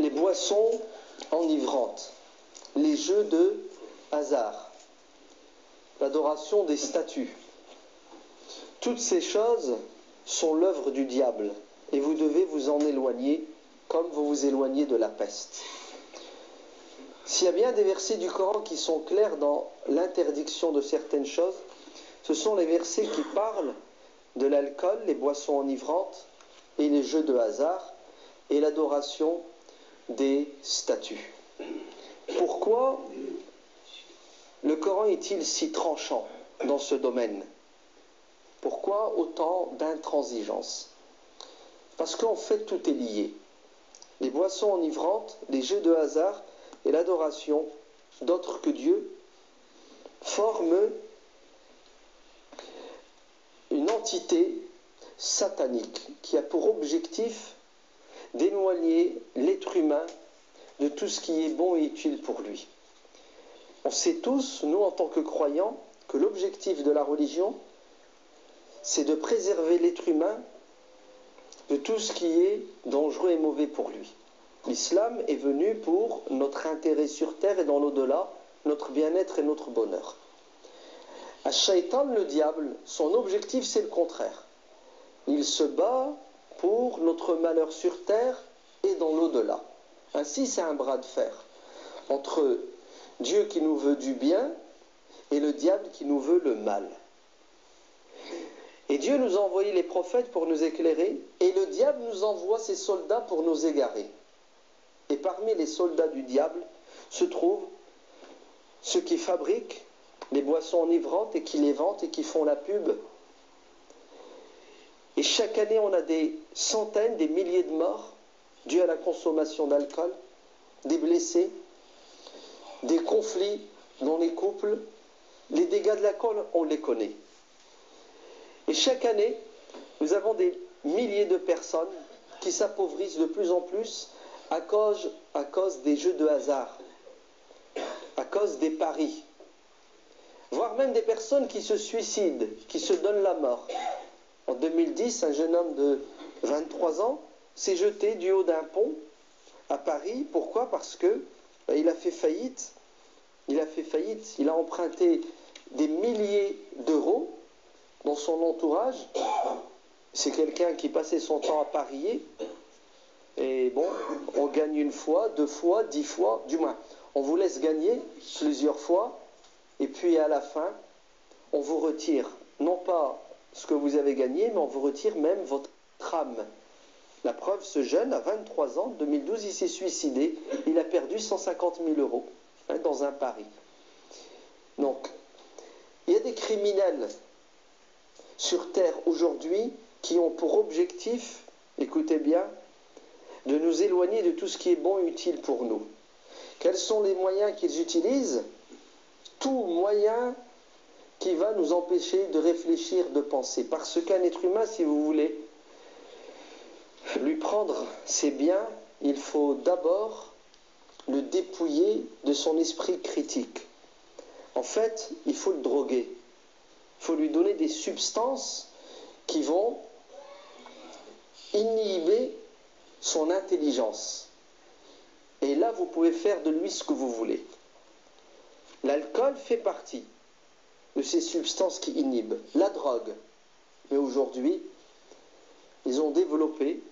les boissons enivrantes, les jeux de hasard, l'adoration des statues. Toutes ces choses sont l'œuvre du diable et vous devez vous en éloigner comme vous vous éloignez de la peste. S'il y a bien des versets du Coran qui sont clairs dans l'interdiction de certaines choses, ce sont les versets qui parlent de l'alcool, les boissons enivrantes et les jeux de hasard et l'adoration des statues. Pourquoi le Coran est-il si tranchant dans ce domaine? Pourquoi autant d'intransigeance? Parce qu'en fait tout est lié. Les boissons enivrantes, les jeux de hasard et l'adoration d'autres que Dieu forment une entité satanique qui a pour objectif d'éloigner l'être humain de tout ce qui est bon et utile pour lui. On sait tous, nous en tant que croyants, que l'objectif de la religion, c'est de préserver l'être humain de tout ce qui est dangereux et mauvais pour lui. L'islam est venu pour notre intérêt sur terre et dans l'au-delà, notre bien-être et notre bonheur. Ash-Shaytan, le diable, son objectif c'est le contraire. Il se bat pour notre malheur sur terre et dans l'au-delà. Ainsi, c'est un bras de fer entre Dieu qui nous veut du bien et le diable qui nous veut le mal. Et Dieu nous a envoyé les prophètes pour nous éclairer, et le diable nous envoie ses soldats pour nous égarer. Et parmi les soldats du diable se trouvent ceux qui fabriquent les boissons enivrantes et qui les vendent et qui font la pub. Et chaque année, on a des centaines, des milliers de morts dus à la consommation d'alcool, des blessés, des conflits dans les couples. Les dégâts de l'alcool, on les connaît. Et chaque année, nous avons des milliers de personnes qui s'appauvrissent de plus en plus à cause des jeux de hasard, à cause des paris, voire même des personnes qui se suicident, qui se donnent la mort. En 2010, un jeune homme de 23 ans s'est jeté du haut d'un pont à Paris. Pourquoi? Parce que il a fait faillite. Il a emprunté des milliers d'euros dans son entourage. C'est quelqu'un qui passait son temps à parier. Et bon, on gagne une fois, 2 fois, 10 fois, du moins. On vous laisse gagner plusieurs fois, et puis à la fin, on vous retire, non pas ce que vous avez gagné, mais on vous retire même votre âme. La preuve, ce jeune, à 23 ans, 2012, il s'est suicidé. Il a perdu 150 000 euros dans un pari. Donc, il y a des criminels sur terre aujourd'hui qui ont pour objectif, écoutez bien, de nous éloigner de tout ce qui est bon et utile pour nous. Quels sont les moyens qu'ils utilisent? Tout moyen qui va nous empêcher de réfléchir, de penser. Parce qu'un être humain, si vous voulez lui prendre ses biens, il faut d'abord le dépouiller de son esprit critique. En fait, il faut le droguer. Il faut lui donner des substances qui vont inhiber son intelligence. Et là, vous pouvez faire de lui ce que vous voulez. L'alcool fait partie de ces substances qui inhibent. La drogue. Mais aujourd'hui, ils ont développé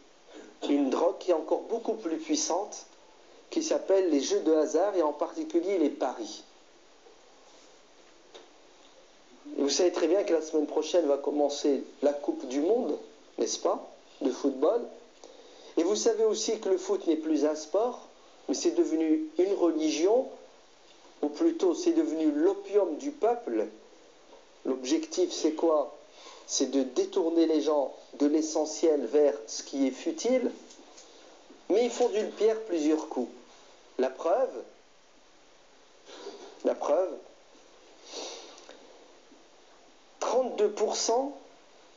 une drogue qui est encore beaucoup plus puissante, qui s'appelle les jeux de hasard et en particulier les paris. Et vous savez très bien que la semaine prochaine va commencer la Coupe du Monde, n'est-ce pas, de football. Et vous savez aussi que le foot n'est plus un sport, mais c'est devenu une religion, ou plutôt c'est devenu l'opium du peuple. L'objectif c'est quoi? C'est de détourner les gens de l'essentiel vers ce qui est futile, mais ils font d'une pierre plusieurs coups. La preuve, 32%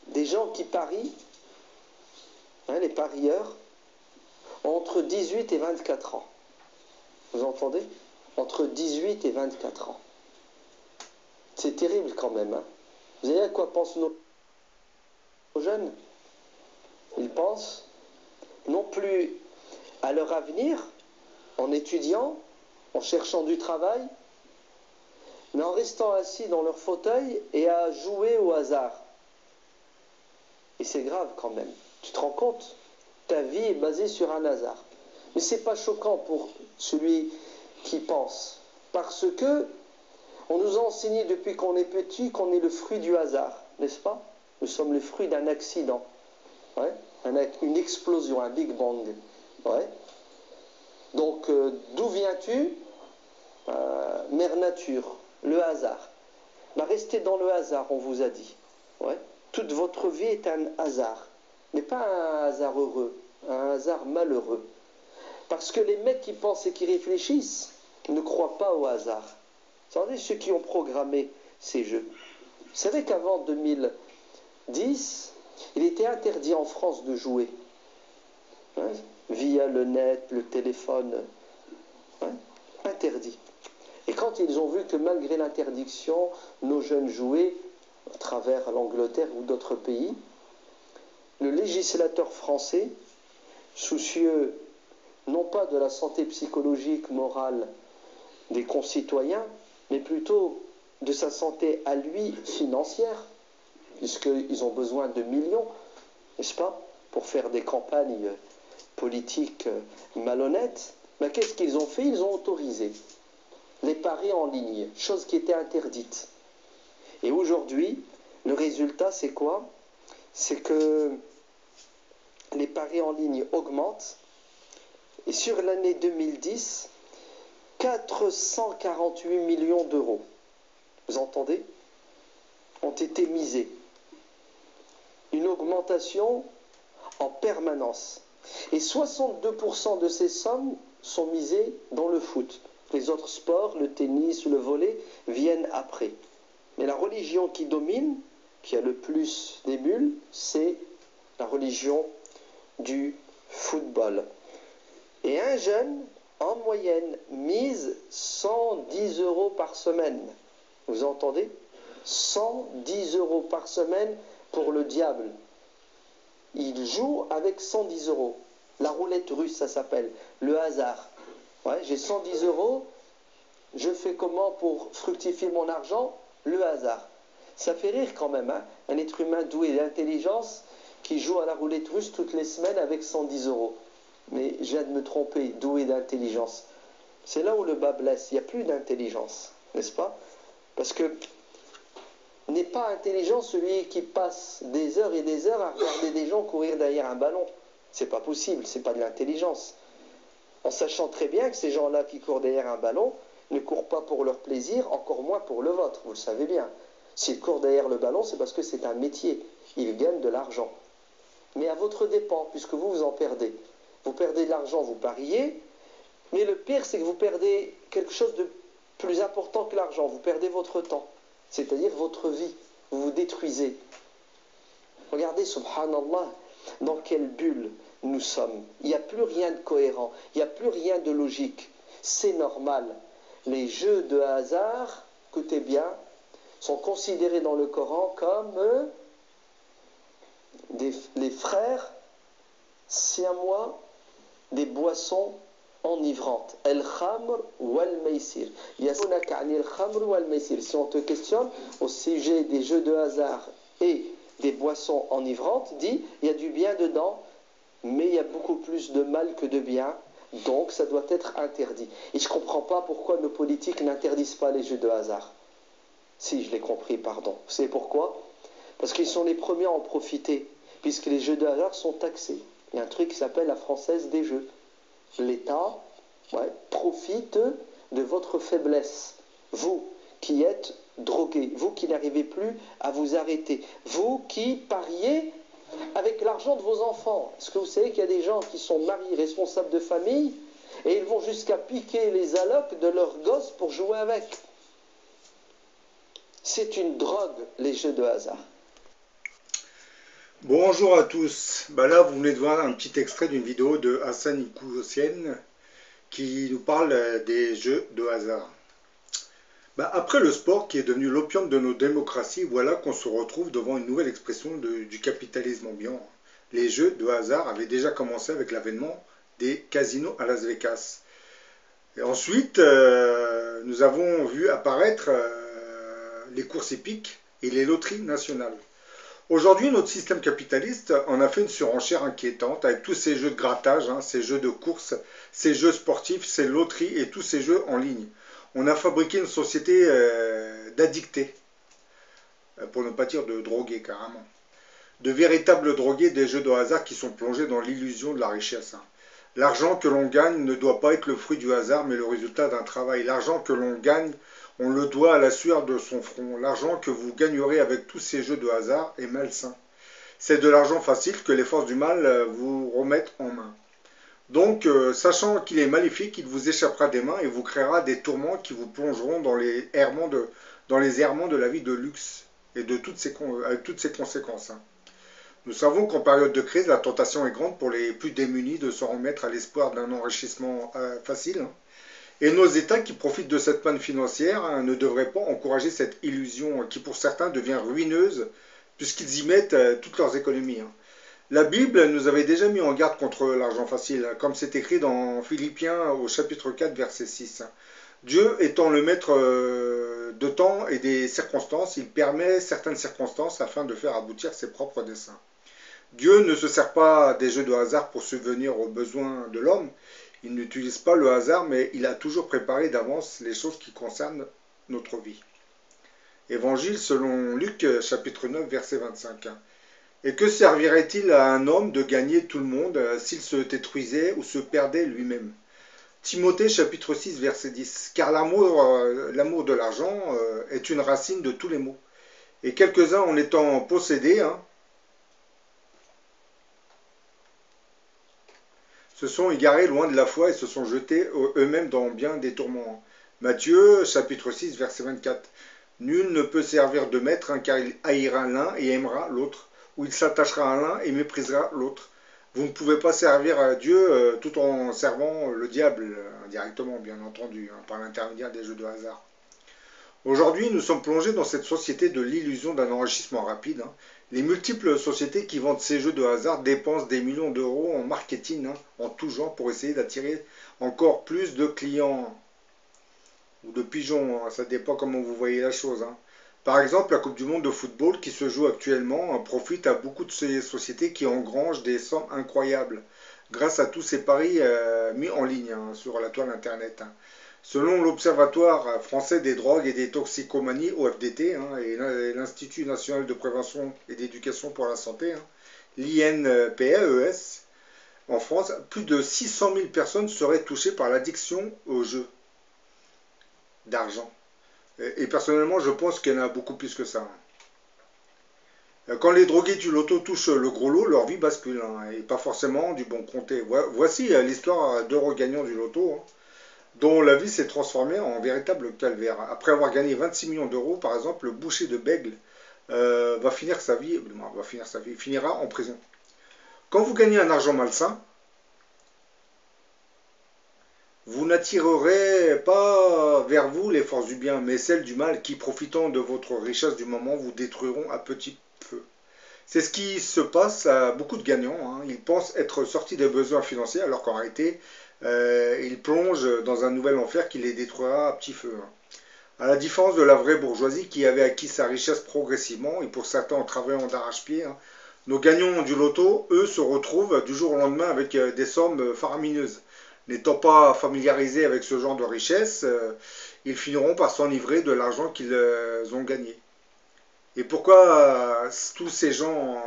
des gens qui parient, les parieurs, ont entre 18 et 24 ans. Vous entendez? Entre 18 et 24 ans. C'est terrible quand même. Vous savez à quoi pensent nos jeunes? Ils pensent non plus à leur avenir, en étudiant, en cherchant du travail, mais en restant assis dans leur fauteuil et à jouer au hasard. Et c'est grave quand même. Tu te rends compte? Ta vie est basée sur un hasard. Mais ce n'est pas choquant pour celui qui pense. Parce que on nous a enseigné depuis qu'on est petit qu'on est le fruit du hasard, n'est-ce pas? Nous sommes le fruit d'un accident. Ouais? Une explosion, un Big Bang. Ouais? Donc, d'où viens-tu? Mère Nature, le hasard. Bah, restez dans le hasard, on vous a dit. Ouais? Toute votre vie est un hasard. Mais pas un hasard heureux, un hasard malheureux. Parce que les mecs qui pensent et qui réfléchissent ne croient pas au hasard. Vous savez, ceux qui ont programmé ces jeux. Vous savez qu'avant 2010, il était interdit en France de jouer. Hein, via le net, le téléphone. Hein, interdit. Et quand ils ont vu que malgré l'interdiction, nos jeunes jouaient à travers l'Angleterre ou d'autres pays, le législateur français, soucieux non pas de la santé psychologique, morale des concitoyens, mais plutôt de sa santé à lui financière, puisqu'ils ont besoin de millions, n'est-ce pas, pour faire des campagnes politiques malhonnêtes, ben, qu'est-ce qu'ils ont fait? Ils ont autorisé les paris en ligne, chose qui était interdite. Et aujourd'hui, le résultat, c'est quoi? C'est que les paris en ligne augmentent, et sur l'année 2010, 448 millions d'euros, vous entendez, ont été misés. Une augmentation en permanence. Et 62% de ces sommes sont misées dans le foot. Les autres sports, le tennis, le volley, viennent après. Mais la religion qui domine, qui a le plus d'émules, c'est la religion du football. Et un jeune, en moyenne, mise 110 € par semaine. Vous entendez? 110 € par semaine pour le diable. Il joue avec 110 €. La roulette russe, ça s'appelle. Le hasard. Ouais, j'ai 110 €, je fais comment pour fructifier mon argent? Le hasard. Ça fait rire quand même, hein? Un être humain doué d'intelligence qui joue à la roulette russe toutes les semaines avec 110 €. Mais je viens de me tromper, doué d'intelligence. C'est là où le bas blesse, il n'y a plus d'intelligence, n'est-ce pas? Parce que n'est pas intelligent celui qui passe des heures et des heures à regarder des gens courir derrière un ballon. C'est pas possible, c'est pas de l'intelligence. En sachant très bien que ces gens-là qui courent derrière un ballon ne courent pas pour leur plaisir, encore moins pour le vôtre, vous le savez bien. S'ils courent derrière le ballon, c'est parce que c'est un métier, ils gagnent de l'argent. Mais à votre dépens, puisque vous vous en perdez. Vous perdez de l'argent, vous pariez, mais le pire, c'est que vous perdez quelque chose de plus important que l'argent. Vous perdez votre temps, c'est-à-dire votre vie. Vous vous détruisez. Regardez, subhanallah, dans quelle bulle nous sommes. Il n'y a plus rien de cohérent, il n'y a plus rien de logique. C'est normal. Les jeux de hasard, écoutez bien, sont considérés dans le Coran comme les frères siamois des boissons enivrantes. El-Khamr wal-Maysir. Si on te questionne au sujet des jeux de hasard et des boissons enivrantes, dit il y a du bien dedans, mais il y a beaucoup plus de mal que de bien, donc ça doit être interdit. Et je ne comprends pas pourquoi nos politiques n'interdisent pas les jeux de hasard. Si, je l'ai compris, pardon. Vous savez pourquoi? Parce qu'ils sont les premiers à en profiter, puisque les jeux de hasard sont taxés. Il y a un truc qui s'appelle la Française des Jeux. L'État profite de votre faiblesse. Vous qui êtes drogué, vous qui n'arrivez plus à vous arrêter, vous qui pariez avec l'argent de vos enfants. Est-ce que vous savez qu'il y a des gens qui sont mariés, responsables de famille, et ils vont jusqu'à piquer les allocs de leurs gosses pour jouer avec? C'est une drogue, les jeux de hasard. Bonjour à tous. Là, vous venez de voir un petit extrait d'une vidéo de Hassan Ikoussienne qui nous parle des jeux de hasard. Après le sport qui est devenu l'opium de nos démocraties, voilà qu'on se retrouve devant une nouvelle expression du capitalisme ambiant. Les jeux de hasard avaient déjà commencé avec l'avènement des casinos à Las Vegas. Et ensuite, nous avons vu apparaître les courses hippiques et les loteries nationales. Aujourd'hui, notre système capitaliste en a fait une surenchère inquiétante avec tous ces jeux de grattage, hein, ces jeux de course, ces jeux sportifs, ces loteries et tous ces jeux en ligne. On a fabriqué une société d'addictés, pour ne pas dire de drogués carrément. De véritables drogués des jeux de hasard qui sont plongés dans l'illusion de la richesse. Hein. L'argent que l'on gagne ne doit pas être le fruit du hasard, mais le résultat d'un travail. L'argent que l'on gagne, on le doit à la sueur de son front. L'argent que vous gagnerez avec tous ces jeux de hasard est malsain. C'est de l'argent facile que les forces du mal vous remettent en main. Donc, sachant qu'il est maléfique, il vous échappera des mains et vous créera des tourments qui vous plongeront dans les errements de la vie de luxe et de avec toutes ses conséquences. Hein. Nous savons qu'en période de crise, la tentation est grande pour les plus démunis de se remettre à l'espoir d'un enrichissement facile. Hein. Et nos États qui profitent de cette manne financière hein, ne devraient pas encourager cette illusion qui pour certains devient ruineuse puisqu'ils y mettent toutes leurs économies. Hein. La Bible nous avait déjà mis en garde contre l'argent facile, comme c'est écrit dans Philippiens au chapitre 4, verset 6. Dieu étant le maître de temps et des circonstances, il permet certaines circonstances afin de faire aboutir ses propres desseins. Dieu ne se sert pas des jeux de hasard pour subvenir aux besoins de l'homme. Il n'utilise pas le hasard, mais il a toujours préparé d'avance les choses qui concernent notre vie. Évangile selon Luc, chapitre 9, verset 25. Et que servirait-il à un homme de gagner tout le monde s'il se détruisait ou se perdait lui-même? Timothée chapitre 6 verset 10. Car l'amour de l'argent est une racine de tous les maux. Et quelques-uns en étant possédés, hein, se sont égarés loin de la foi et se sont jetés eux-mêmes dans bien des tourments. Matthieu chapitre 6 verset 24. Nul ne peut servir de maître hein, car il haïra l'un et aimera l'autre, ou il s'attachera à l'un et méprisera l'autre. Vous ne pouvez pas servir à Dieu tout en servant le diable, indirectement bien entendu, hein, par l'intermédiaire des jeux de hasard. Aujourd'hui, nous sommes plongés dans cette société de l'illusion d'un enrichissement rapide. Hein. Les multiples sociétés qui vendent ces jeux de hasard dépensent des millions d'euros en marketing, hein, en tout genre, pour essayer d'attirer encore plus de clients ou de pigeons. Hein. Ça dépend comment vous voyez la chose. Hein. Par exemple, la Coupe du Monde de football qui se joue actuellement profite à beaucoup de ces sociétés qui engrangent des sommes incroyables grâce à tous ces paris mis en ligne hein, sur la toile internet. Hein. Selon l'Observatoire français des drogues et des toxicomanies, OFDT, hein, et l'Institut national de prévention et d'éducation pour la santé, hein, l'INPES, en France, plus de 600 000 personnes seraient touchées par l'addiction aux jeux d'argent. Et personnellement, je pense qu'il y en a beaucoup plus que ça. Quand les drogués du loto touchent le gros lot, leur vie bascule, hein, et pas forcément du bon côté. Voici l'histoire d'heureux gagnants du loto, hein, dont la vie s'est transformée en véritable calvaire. Après avoir gagné 26 millions d'euros, par exemple, le boucher de Bègle finira en prison. Quand vous gagnez un argent malsain, vous n'attirerez pas vers vous les forces du bien, mais celles du mal qui, profitant de votre richesse du moment, vous détruiront à petit feu. C'est ce qui se passe à beaucoup de gagnants. Hein. Ils pensent être sortis des besoins financiers, alors qu'en réalité, ils plongent dans un nouvel enfer qui les détruira à petit feu. Hein. À la différence de la vraie bourgeoisie qui avait acquis sa richesse progressivement, et pour certains en travaillant d'arrache-pied, hein, nos gagnants du loto, eux, se retrouvent du jour au lendemain avec des sommes faramineuses. N'étant pas familiarisés avec ce genre de richesse, ils finiront par s'enivrer de l'argent qu'ils ont gagné. Et pourquoi tous ces gens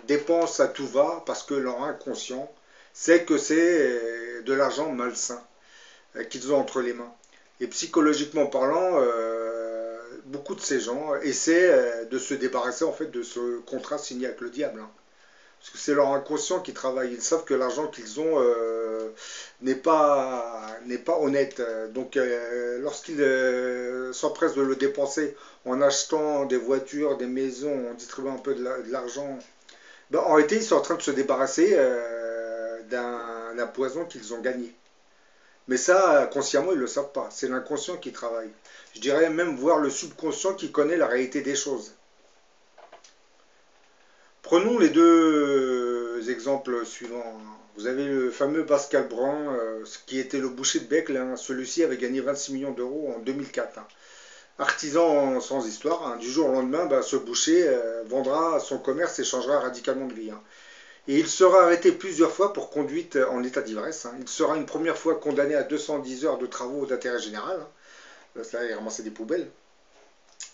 dépensent à tout va? Parce que leur inconscient sait que c'est de l'argent malsain qu'ils ont entre les mains. Et psychologiquement parlant, beaucoup de ces gens essaient de se débarrasser en fait de ce contrat signé avec le diable. Hein. Parce que c'est leur inconscient qui travaille. Ils savent que l'argent qu'ils ont n'est pas honnête. Donc lorsqu'ils s'empressent de le dépenser en achetant des voitures, des maisons, en distribuant un peu de l'argent, ben, en réalité ils sont en train de se débarrasser d'un poison qu'ils ont gagné. Mais ça, consciemment, ils ne le savent pas. C'est l'inconscient qui travaille. Je dirais même voir le subconscient qui connaît la réalité des choses. Prenons les deux exemples suivants. Vous avez le fameux Pascal Brun, qui était le boucher de Bècle. Hein. Celui-ci avait gagné 26 millions d'euros en 2004. Hein. Artisan sans histoire, hein. Du jour au lendemain, ce boucher vendra son commerce et changera radicalement de vie. Hein. Et il sera arrêté plusieurs fois pour conduite en état d'ivresse. Hein. Il sera une première fois condamné à 210 heures de travaux d'intérêt général. Hein. Là, il ramassait des poubelles.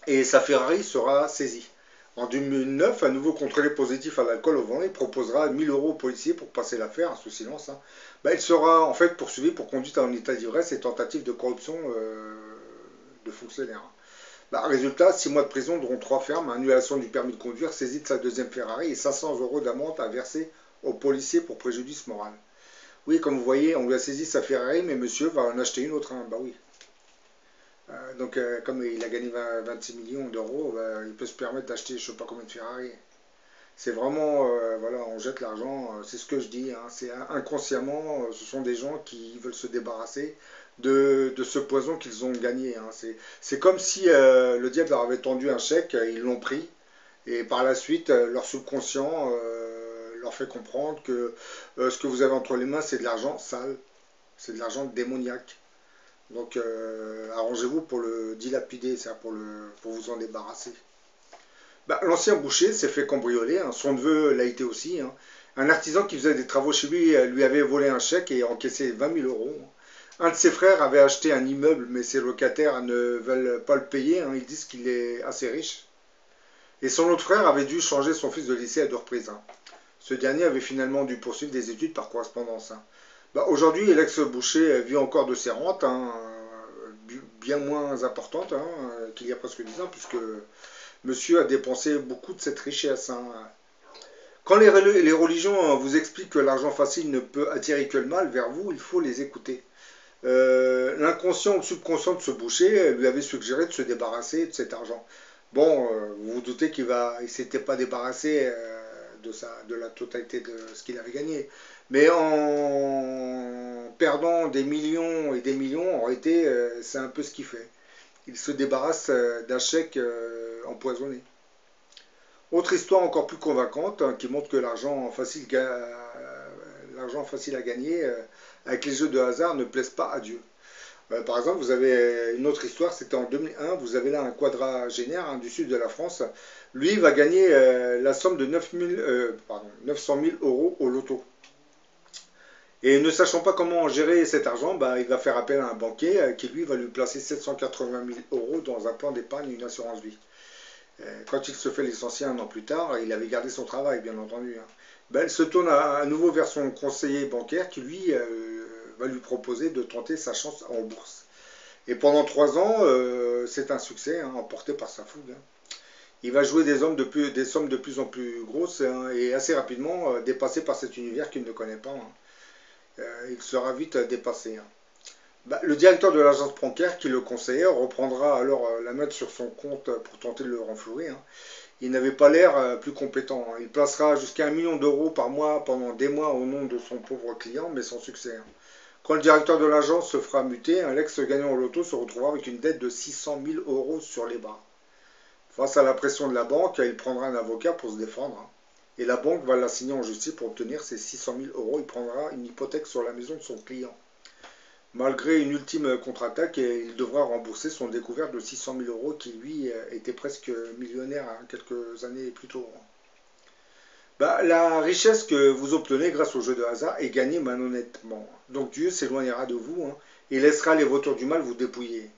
Et sa Ferrari sera saisie. En 2009, un nouveau contrôlé positif à l'alcool au volant, il proposera 1000 euros aux policiers pour passer l'affaire, sous silence. Hein. Il sera en fait poursuivi pour conduite en état d'ivresse et tentative de corruption de fonctionnaire. Résultat, 6 mois de prison, dont 3 fermes, annulation du permis de conduire, saisie de sa deuxième Ferrari et 500 euros d'amende à verser aux policiers pour préjudice moral. Oui, comme vous voyez, on lui a saisi sa Ferrari, mais monsieur va en acheter une autre. Hein. Oui. Donc, comme il a gagné 26 millions d'euros, il peut se permettre d'acheter je ne sais pas combien de Ferrari. C'est vraiment, voilà, on jette l'argent, c'est ce que je dis. Hein. C'est inconsciemment, ce sont des gens qui veulent se débarrasser de ce poison qu'ils ont gagné. Hein. C'est comme si le diable leur avait tendu un chèque, ils l'ont pris, et par la suite, leur subconscient leur fait comprendre que ce que vous avez entre les mains, c'est de l'argent sale, c'est de l'argent démoniaque. Donc arrangez-vous pour le dilapider, pour vous en débarrasser. L'ancien boucher s'est fait cambrioler, hein. Son neveu l'a été aussi. Hein. Un artisan qui faisait des travaux chez lui avait volé un chèque et encaissé 20 000 euros. Un de ses frères avait acheté un immeuble, mais ses locataires ne veulent pas le payer. Hein. Ils disent qu'il est assez riche. Et son autre frère avait dû changer son fils de lycée à 2 reprises. Hein. Ce dernier avait finalement dû poursuivre des études par correspondance. Hein. Aujourd'hui, l'ex-boucher vit encore de ses rentes, hein, bien moins importantes hein, qu'il y a presque 10 ans, puisque monsieur a dépensé beaucoup de cette richesse. Hein. Quand les religions vous expliquent que l'argent facile ne peut attirer que le mal vers vous, il faut les écouter. L'inconscient ou le subconscient de ce boucher lui avait suggéré de se débarrasser de cet argent. Bon, vous vous doutez qu'il ne s'était pas débarrassé de la totalité de ce qu'il avait gagné. Mais en perdant des millions et des millions, en réalité, c'est un peu ce qu'il fait. Il se débarrasse d'un chèque empoisonné. Autre histoire encore plus convaincante hein, qui montre que l'argent facile à gagner avec les jeux de hasard ne plaise pas à Dieu. Par exemple, vous avez une autre histoire, c'était en 2001, vous avez là un quadragénaire hein, du sud de la France. Lui va gagner la somme de 900 000 euros au loto. Et ne sachant pas comment gérer cet argent, il va faire appel à un banquier qui lui va lui placer 780 000 euros dans un plan d'épargne et une assurance vie. Quand il se fait licencier un an plus tard, il avait gardé son travail, bien entendu. Hein. Il se tourne à nouveau vers son conseiller bancaire qui, lui, va lui proposer de tenter sa chance en bourse. Et pendant 3 ans, c'est un succès, hein, emporté par sa fougue. Hein. Il va jouer des sommes de plus en plus grosses hein, et assez rapidement dépassé par cet univers qu'il ne connaît pas. Hein. Il sera vite dépassé. Hein. Le directeur de l'agence bancaire qui le conseillait reprendra alors la main sur son compte pour tenter de le renflouer. Hein. Il n'avait pas l'air plus compétent. Hein. Il placera jusqu'à 1 million d'euros par mois pendant des mois au nom de son pauvre client, mais sans succès. Hein. Quand le directeur de l'agence se fera muter, un l'ex-gagnant au loto se retrouvera avec une dette de 600 000 euros sur les bras. Face à la pression de la banque, il prendra un avocat pour se défendre. Hein. Et la banque va l'assigner en justice pour obtenir ses 600 000 euros. Il prendra une hypothèque sur la maison de son client. Malgré une ultime contre-attaque, il devra rembourser son découvert de 600 000 euros qui, lui, était presque millionnaire hein, quelques années plus tôt. La richesse que vous obtenez grâce au jeu de hasard est gagnée malhonnêtement. Donc Dieu s'éloignera de vous hein, et laissera les vautours du mal vous dépouiller.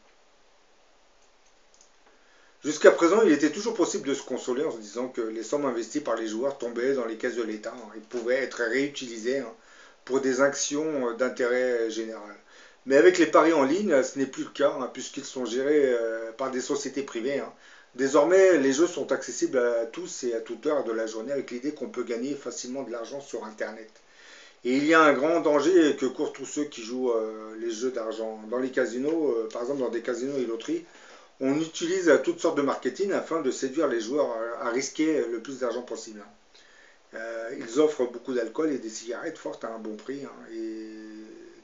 Jusqu'à présent, il était toujours possible de se consoler en se disant que les sommes investies par les joueurs tombaient dans les caisses de l'État hein, et pouvaient être réutilisées hein, pour des actions d'intérêt général. Mais avec les paris en ligne, ce n'est plus le cas, hein, puisqu'ils sont gérés par des sociétés privées. Hein. Désormais, les jeux sont accessibles à tous et à toute heure de la journée, avec l'idée qu'on peut gagner facilement de l'argent sur Internet. Et il y a un grand danger que courent tous ceux qui jouent les jeux d'argent. Dans les casinos, par exemple dans des casinos et loteries, on utilise toutes sortes de marketing afin de séduire les joueurs à risquer le plus d'argent possible. Hein. Ils offrent beaucoup d'alcool et des cigarettes fortes à un bon prix. Hein, et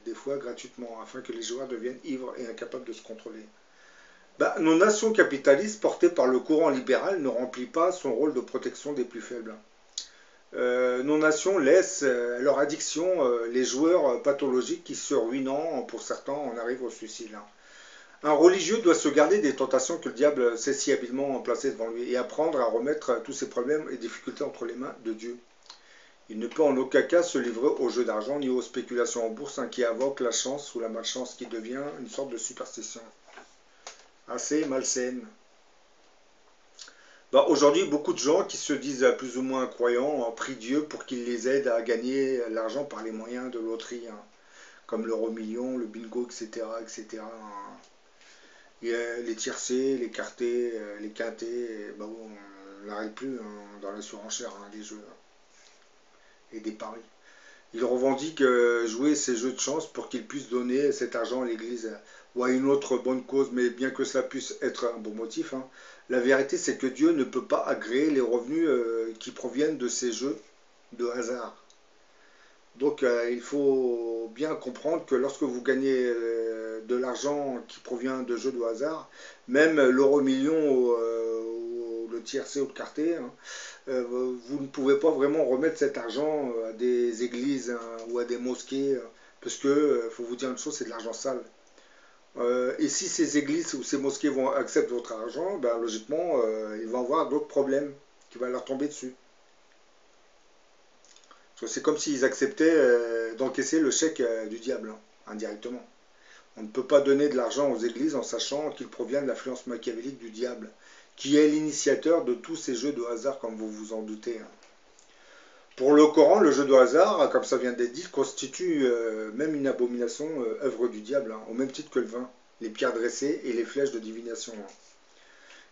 des fois gratuitement, afin que les joueurs deviennent ivres et incapables de se contrôler. Nos nations capitalistes, portées par le courant libéral, ne remplissent pas son rôle de protection des plus faibles. nos nations laissent leur addiction les joueurs pathologiques qui se ruinant, pour certains, en arrivent au suicide. Hein. Un religieux doit se garder des tentations que le diable sait si habilement placer devant lui et apprendre à remettre tous ses problèmes et difficultés entre les mains de Dieu. Il ne peut en aucun cas se livrer aux jeux d'argent ni aux spéculations en bourse hein, qui invoquent la chance ou la malchance qui devient une sorte de superstition assez malsaine. Aujourd'hui, beaucoup de gens qui se disent plus ou moins croyants prient Dieu pour qu'il les aide à gagner l'argent par les moyens de loterie, hein, comme l'euro-million, le bingo, etc. etc. hein. Les tiercés, les quartés, les quintés, on n'arrête plus hein, dans la surenchère hein, des jeux et des paris. Ils revendiquent jouer ces jeux de chance pour qu'ils puissent donner cet argent à l'église ou à une autre bonne cause, mais bien que cela puisse être un bon motif, hein, la vérité c'est que Dieu ne peut pas agréer les revenus qui proviennent de ces jeux de hasard. Donc il faut bien comprendre que lorsque vous gagnez de l'argent qui provient de jeux de hasard, même l'euro-million ou le tiercé ou le quarté, hein, vous ne pouvez pas vraiment remettre cet argent à des églises hein, ou à des mosquées, parce que, faut vous dire une chose, c'est de l'argent sale. Et si ces églises ou ces mosquées vont accepter votre argent, ben, logiquement, ils vont avoir d'autres problèmes qui vont leur tomber dessus. C'est comme s'ils acceptaient d'encaisser le chèque du diable, hein, indirectement. On ne peut pas donner de l'argent aux églises en sachant qu'il provient de l'influence machiavélique du diable, qui est l'initiateur de tous ces jeux de hasard, comme vous vous en doutez. Hein. Pour le Coran, le jeu de hasard, comme ça vient d'être dit, constitue même une abomination, œuvre du diable, hein, au même titre que le vin, les pierres dressées et les flèches de divination. Hein.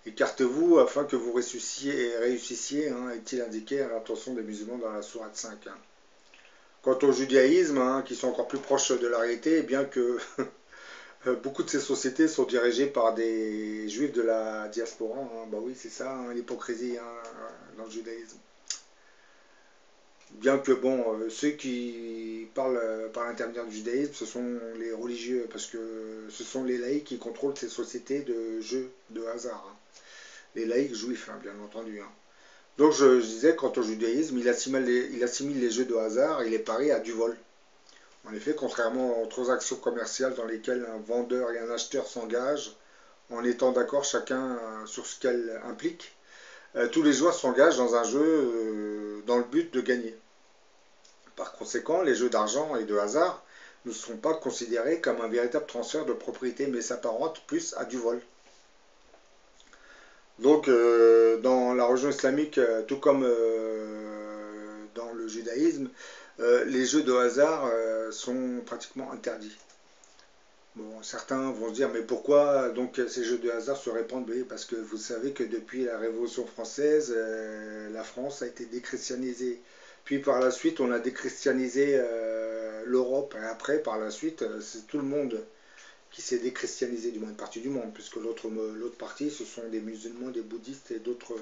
Écartez-vous afin que vous réussissiez, hein, est-il indiqué à l'intention des musulmans dans la sourate 5. Hein. Quant au judaïsme, hein, qui sont encore plus proches de la réalité, bien que beaucoup de ces sociétés sont dirigées par des juifs de la diaspora. Hein. Bah oui, c'est ça, hein, l'hypocrisie hein, dans le judaïsme. Bien que, bon, ceux qui parlent par l'intermédiaire du judaïsme, ce sont les religieux, parce que ce sont les laïcs qui contrôlent ces sociétés de jeux de hasard. Hein. Les laïcs juifs, hein, bien entendu. Hein. Donc je disais, quant au judaïsme, il assimile les jeux de hasard et les paris à du vol. En effet, contrairement aux transactions commerciales dans lesquelles un vendeur et un acheteur s'engagent, en étant d'accord chacun sur ce qu'elle implique, tous les joueurs s'engagent dans un jeu dans le but de gagner. Par conséquent, les jeux d'argent et de hasard ne sont pas considérés comme un véritable transfert de propriété, mais s'apparentent plus à du vol. Donc, dans la religion islamique, tout comme dans le judaïsme, les jeux de hasard sont pratiquement interdits. Bon, certains vont se dire, mais pourquoi donc ces jeux de hasard se répandent? Oui, parce que vous savez que depuis la Révolution française, la France a été déchristianisée. Puis par la suite, on a déchristianisé l'Europe. Et après, par la suite, c'est tout le monde qui s'est déchristianisé, du moins une partie du monde, puisque l'autre partie, ce sont des musulmans, des bouddhistes et d'autres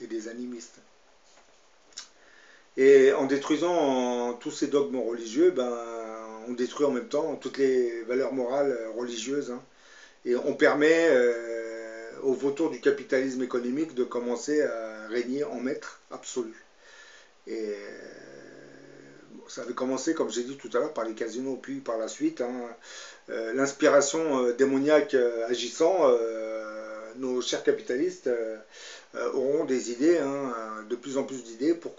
et des animistes. Et en détruisant tous ces dogmes religieux, ben, on détruit en même temps toutes les valeurs morales religieuses. Hein, et on permet aux vautours du capitalisme économique de commencer à régner en maître absolu. Et ça avait commencé, comme j'ai dit tout à l'heure, par les casinos, puis par la suite, hein, l'inspiration démoniaque agissant, nos chers capitalistes auront des idées, hein, de plus en plus d'idées pour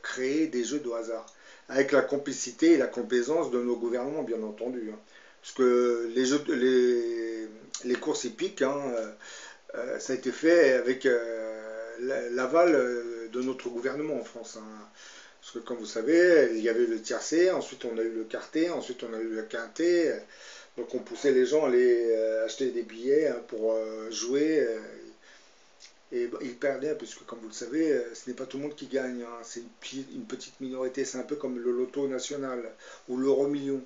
créer des jeux de hasard, avec la complicité et la complaisance de nos gouvernements, bien entendu. Hein. Parce que les courses hippiques, hein, ça a été fait avec l'aval de notre gouvernement en France. Hein. Parce que comme vous savez, il y avait le tiercé, ensuite on a eu le quarté, ensuite on a eu le quinté. Donc on poussait les gens à aller acheter des billets hein, pour jouer. Et ils perdaient, parce que comme vous le savez, ce n'est pas tout le monde qui gagne. Hein. C'est une petite minorité. C'est un peu comme le loto national ou l'euro-million.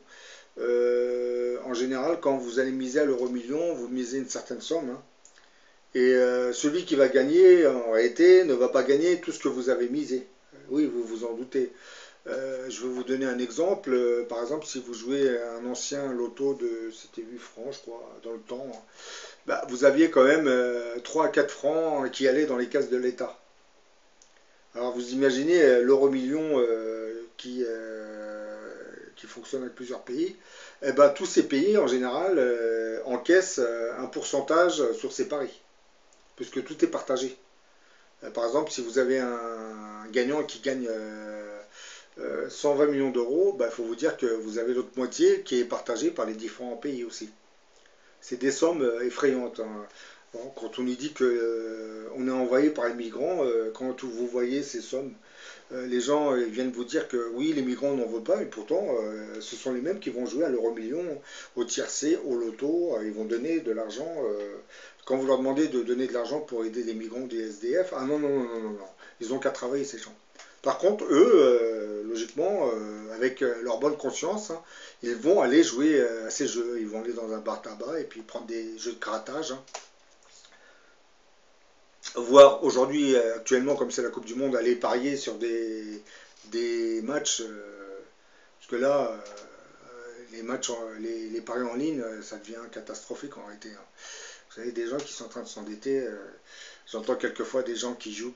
En général, quand vous allez miser à l'euro-million, vous misez une certaine somme. Hein. Et celui qui va gagner, en réalité, ne va pas gagner tout ce que vous avez misé. Oui, vous vous en doutez. Je vais vous donner un exemple. Par exemple, si vous jouez un ancien loto de, c'était 8 francs, je crois, dans le temps, bah, vous aviez quand même 3 à 4 francs qui allaient dans les caisses de l'État. Alors vous imaginez l'euro-million qui fonctionne avec plusieurs pays. Eh ben, tous ces pays, en général, encaissent un pourcentage sur ces paris, puisque tout est partagé. Par exemple, si vous avez un gagnant qui gagne 120 millions d'euros, bah, il faut vous dire que vous avez l'autre moitié qui est partagée par les différents pays aussi. C'est des sommes effrayantes, hein. Bon, quand on nous dit qu'on est envahi par les migrants, quand vous voyez ces sommes, les gens viennent vous dire que oui, les migrants n'en veulent pas, et pourtant, ce sont les mêmes qui vont jouer à l'euro-million, au tiercé, au loto, ils vont donner de l'argent. Quand vous leur demandez de donner de l'argent pour aider les migrants des SDF, ah non, non, non, non, non, non, ils n'ont qu'à travailler ces gens. Par contre, eux, logiquement, avec leur bonne conscience, hein, ils vont aller jouer à ces jeux. Ils vont aller dans un bar tabac et puis prendre des jeux de grattage, hein. Voir aujourd'hui, actuellement, comme c'est la Coupe du Monde, aller parier sur des matchs, parce que là, les matchs, les paris en ligne, ça devient catastrophique en réalité, hein. Vous savez, des gens qui sont en train de s'endetter, j'entends quelquefois des gens qui jouent,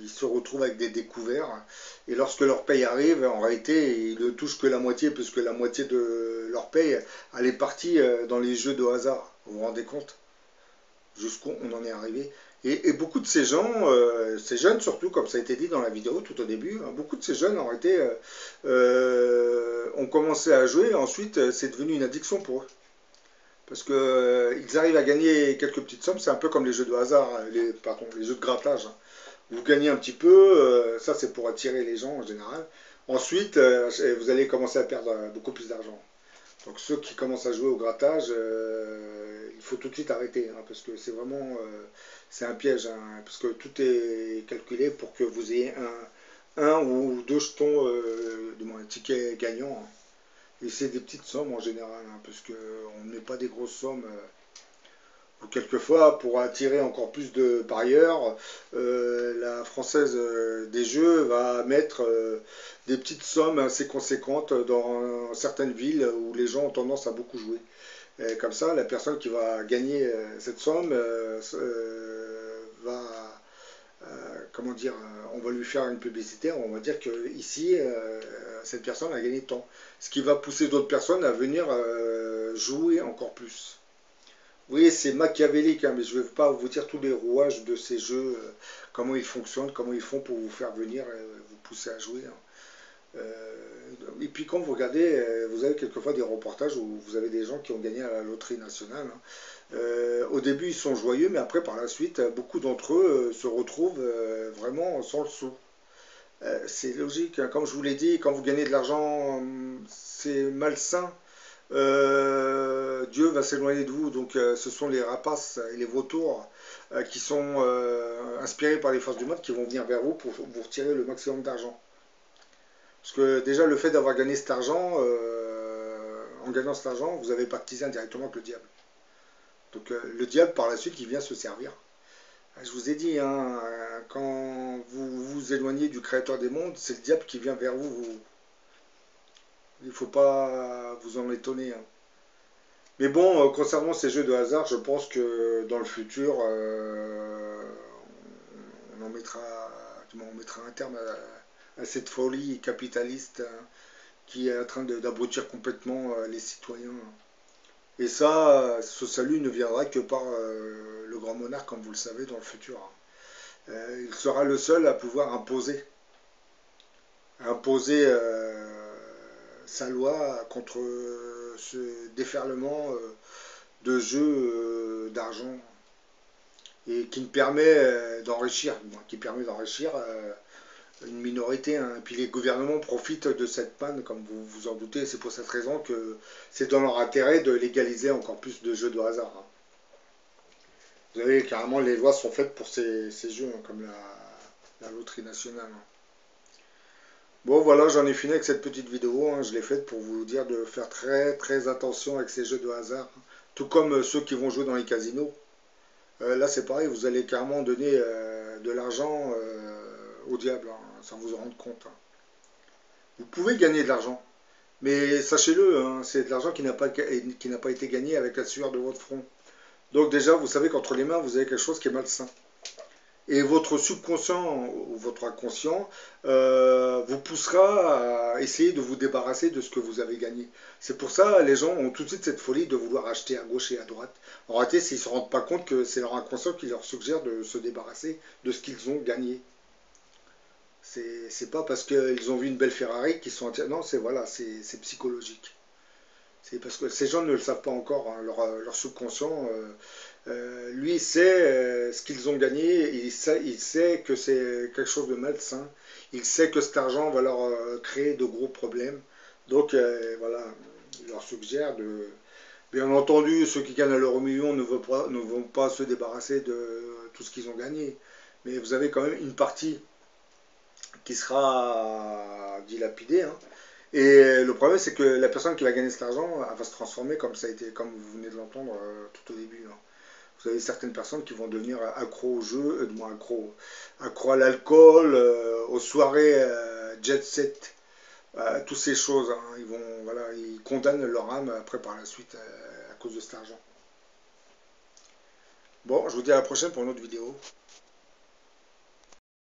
ils se retrouvent avec des découverts, et lorsque leur paye arrive, en réalité, ils ne touchent que la moitié, puisque la moitié de leur paye, elle est partie dans les jeux de hasard. Vous vous rendez compte jusqu'où on en est arrivé? Et beaucoup de ces gens, ces jeunes surtout, comme ça a été dit dans la vidéo tout au début, hein, beaucoup de ces jeunes ont commencé à jouer, et ensuite c'est devenu une addiction pour eux. Parce qu'ils arrivent à gagner quelques petites sommes, c'est un peu comme les jeux de hasard, pardon, les jeux de grattage, hein. Vous gagnez un petit peu, ça c'est pour attirer les gens en général. Ensuite, vous allez commencer à perdre beaucoup plus d'argent. Donc ceux qui commencent à jouer au grattage, il faut tout de suite arrêter, hein, parce que c'est vraiment c'est un piège, hein, parce que tout est calculé pour que vous ayez un ou deux jetons, un ticket gagnant, hein. Et c'est des petites sommes en général, hein, parce qu'on ne met pas des grosses sommes. Ou quelquefois, pour attirer encore plus de parieurs, la française des jeux va mettre des petites sommes assez conséquentes dans certaines villes où les gens ont tendance à beaucoup jouer. Et comme ça, la personne qui va gagner cette somme va, comment dire, on va lui faire une publicité, on va dire que ici, cette personne a gagné tant. Ce qui va pousser d'autres personnes à venir jouer encore plus. Vous voyez, c'est machiavélique, hein, mais je ne vais pas vous dire tous les rouages de ces jeux, comment ils fonctionnent, comment ils font pour vous faire venir, vous pousser à jouer, hein. Et puis quand vous regardez, vous avez quelquefois des reportages où vous avez des gens qui ont gagné à la loterie nationale, hein. Au début, ils sont joyeux, mais après, par la suite, beaucoup d'entre eux se retrouvent vraiment sans le sou. C'est logique, hein. Comme je vous l'ai dit, quand vous gagnez de l'argent, c'est malsain. Dieu va s'éloigner de vous. Donc ce sont les rapaces et les vautours qui sont inspirés par les forces du monde qui vont venir vers vous pour vous retirer le maximum d'argent. Parce que déjà le fait d'avoir gagné cet argent, en gagnant cet argent, vous avez pactisé indirectement avec le diable. Donc le diable par la suite il vient se servir. Je vous ai dit, hein, quand vous vous éloignez du créateur des mondes, c'est le diable qui vient vers vous. Il ne faut pas vous en étonner, hein. Mais bon, concernant ces jeux de hasard, je pense que dans le futur, on mettra un terme à cette folie capitaliste, hein, qui est en train d'abrutir complètement les citoyens. Et ça, ce salut ne viendra que par le grand monarque, comme vous le savez, dans le futur, hein. Il sera le seul à pouvoir imposer sa loi contre ce déferlement de jeux d'argent et qui permet d'enrichir une minorité, hein. Et puis les gouvernements profitent de cette panne, comme vous vous en doutez. C'est pour cette raison que c'est dans leur intérêt de légaliser encore plus de jeux de hasard, hein. Vous savez, carrément, les lois sont faites pour ces jeux, hein, comme la loterie nationale, hein. Bon, voilà, j'en ai fini avec cette petite vidéo, hein. Je l'ai faite pour vous dire de faire très très attention avec ces jeux de hasard, hein. Tout comme ceux qui vont jouer dans les casinos. Là, c'est pareil, vous allez carrément donner de l'argent au diable, hein, sans vous en rendre compte, hein. Vous pouvez gagner de l'argent, mais sachez-le, hein, c'est de l'argent qui n'a pas été gagné avec la sueur de votre front. Donc déjà, vous savez qu'entre les mains, vous avez quelque chose qui est malsain. et votre subconscient ou votre inconscient vous poussera à essayer de vous débarrasser de ce que vous avez gagné. C'est pour ça les gens ont tout de suite cette folie de vouloir acheter à gauche et à droite. En réalité, s'ils ne se rendent pas compte que c'est leur inconscient qui leur suggère de se débarrasser de ce qu'ils ont gagné. C'est pas parce qu'ils ont vu une belle Ferrari qu'ils sont entiers. Non, c'est voilà, c'est psychologique. C'est parce que ces gens ne le savent pas encore, hein, leur subconscient, lui, il sait ce qu'ils ont gagné, il sait que c'est quelque chose de malsain, il sait que cet argent va leur créer de gros problèmes. Donc, voilà, il leur suggère de... Bien entendu, ceux qui gagnent à l'euro million ne vont pas se débarrasser de tout ce qu'ils ont gagné. Mais vous avez quand même une partie qui sera dilapidée, hein. Et le problème, c'est que la personne qui va gagner cet argent, elle va se transformer comme ça a été, comme vous venez de l'entendre tout au début, hein. Vous avez certaines personnes qui vont devenir accro au jeu, moins accro à l'alcool, aux soirées jet set, toutes ces choses, hein. Ils vont, voilà, ils condamnent leur âme après par la suite à cause de cet argent. Bon, je vous dis à la prochaine pour une autre vidéo.